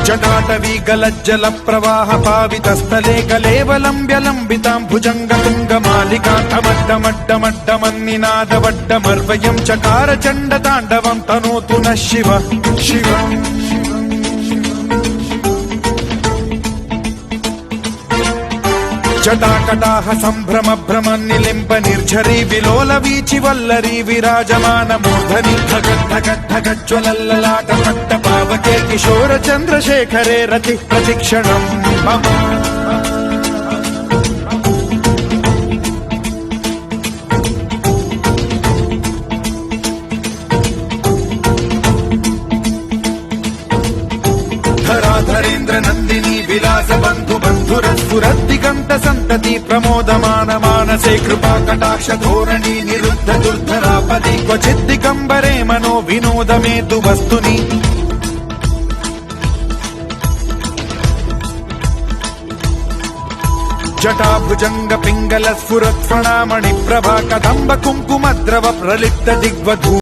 जटाटवी गलज्जल प्रवाह पावितस्थले कलेवलम्ब्यलम्बितां भुजङ्गतुङ्गमालिकान्तमड्डमड्डमड्डमन्निनादवड्डमर्वयं चकार चण्डताण्डवं तनोतु नः शिव शिव जटाकटाह सम्भ्रम भ्रम निलिम्ब निर्झरी विलोल वीचि वल्लरी विराजमान मूर्धनि धगद्धगद्धगज्ज्वलल्ललाट पट्ट पावके किशोर चन्द्रशेखरे रति प्रतिक्षणम् मम धराधरेन्द्र नन्दिनी विलास बन्धु बन्धुरस्फुरद्दिगन्त सन्तति प्रमोदमान मानसे कृपा कटाक्ष धोरणी निरुद्ध दुर्धरापदि क्वचिद्दिगम्बरे मनो विनोदमेतु वस्तुनि जटाभुजंग पिंगल स्फुरत्फणामणि प्रभा कदम्ब कुङ्कुमद्रव प्रलिप्त दिग्वधू